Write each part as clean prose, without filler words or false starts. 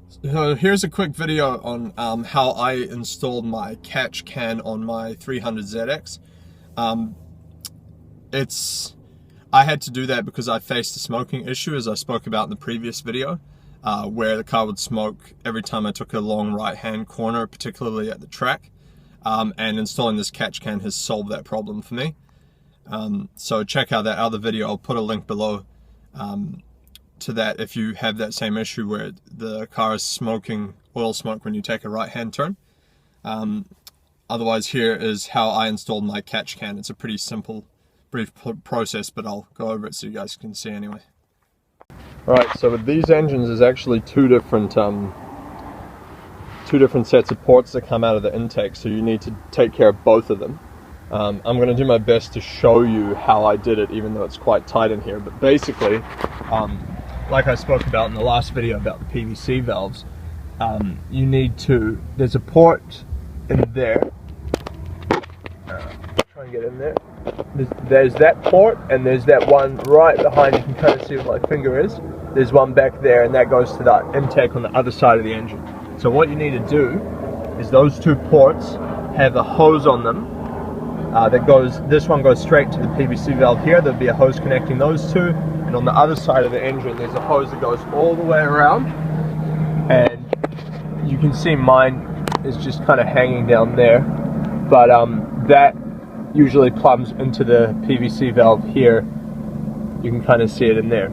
So here's a quick video on how I installed my catch can on my 300zx. I had to do that because I faced a smoking issue, as I spoke about in the previous video, where the car would smoke every time I took a long right-hand corner, particularly at the track. And installing this catch can has solved that problem for me. So check out that other video. I'll put a link below to that if you have that same issue where the car is smoking oil smoke when you take a right-hand turn. Otherwise, here is how I installed my catch can. It's a pretty simple, brief process, but I'll go over it so you guys can see anyway. Alright, so with these engines, there's actually two different sets of ports that come out of the intake, so you need to take care of both of them. I'm going to do my best to show you how I did it, even though it's quite tight in here. But basically, like I spoke about in the last video about the PVC valves, you need to, there's a port in there, try and get in there, there's that port, and there's that one right behind, you can kind of see where my finger is, there's one back there, and that goes to that intake on the other side of the engine. So what you need to do is those two ports have a hose on them, this one goes straight to the PVC valve here. There'll be a hose connecting those two, and on the other side of the engine there's a hose that goes all the way around, and you can see mine is just kind of hanging down there, but that usually plumbs into the PVC valve here. You can kind of see it in there.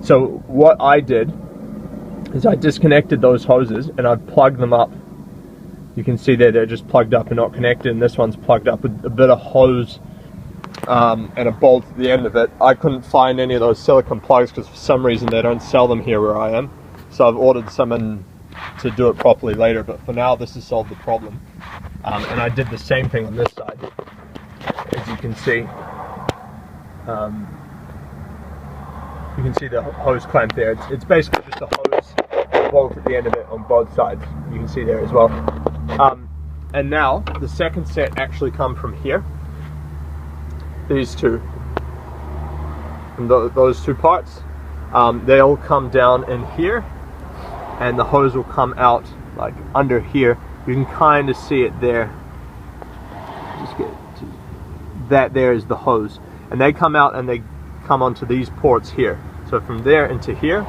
So what I did is I disconnected those hoses and I plugged them up. You can see there they're just plugged up and not connected, and this one's plugged up with a bit of hose and a bolt at the end of it. I couldn't find any of those silicone plugs because for some reason they don't sell them here where I am, so I've ordered some in to do it properly later, but for now this has solved the problem. And I did the same thing on this side, as you can see. You can see the hose clamp there. It's basically just a hose bolt at the end of it on both sides. You can see there as well. And now the second set actually come from here. These two, and those two parts, they'll come down in here, and the hose will come out like under here. You can kind of see it there. Just get to that. There is the hose, and they come out and they come onto these ports here. So from there into here,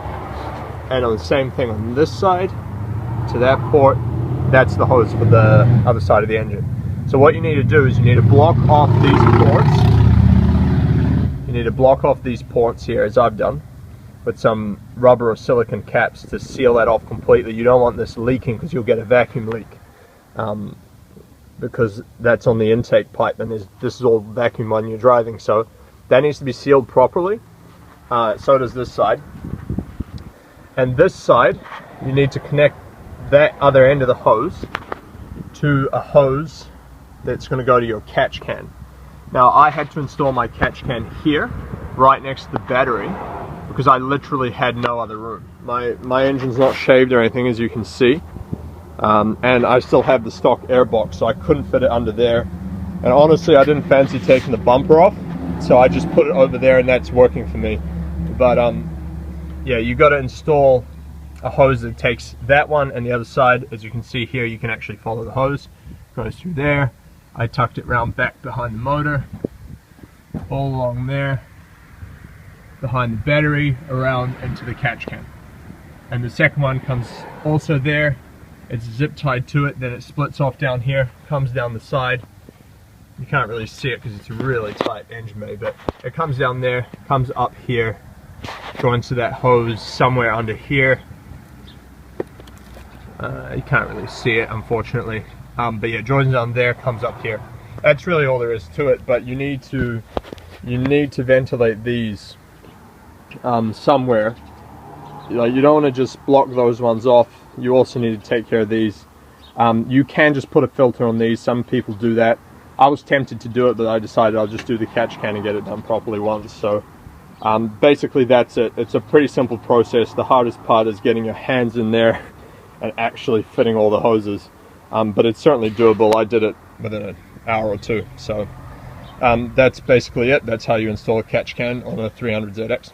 and on the same thing on this side to that port, that's the hose for the other side of the engine. So what you need to do is you need to block off these ports. You need to block off these ports here, as I've done, with some rubber or silicone caps to seal that off completely. You don't want this leaking because you'll get a vacuum leak, because that's on the intake pipe, and this is all vacuum when you're driving, so that needs to be sealed properly. So does this side. And this side, you need to connect that other end of the hose to a hose that's going to go to your catch can. Now I had to install my catch can here, right next to the battery, because I literally had no other room. My engine's not shaved or anything, as you can see, and I still have the stock airbox, so I couldn't fit it under there. And honestly, I didn't fancy taking the bumper off, so I just put it over there, and that's working for me. But yeah, you got to install a hose that takes that one and the other side. As you can see here, you can actually follow the hose. It goes through there. I tucked it round back behind the motor, all along there, behind the battery, around into the catch can. And the second one comes also there. It's zip tied to it, then it splits off down here, comes down the side. You can't really see it because it's a really tight engine bay, but it comes down there, comes up here, joins to that hose somewhere under here. You can't really see it, unfortunately, but yeah, joins down there, comes up here. That's really all there is to it. But you need to ventilate these somewhere. You don't want to just block those ones off. You also need to take care of these. You can just put a filter on these. Some people do that. I was tempted to do it, but I decided I'll just do the catch can and get it done properly once. So basically that's it. It's a pretty simple process. The hardest part is getting your hands in there and actually fitting all the hoses. But it's certainly doable. I did it within an hour or two. So that's basically it. That's how you install a catch can on a 300zx.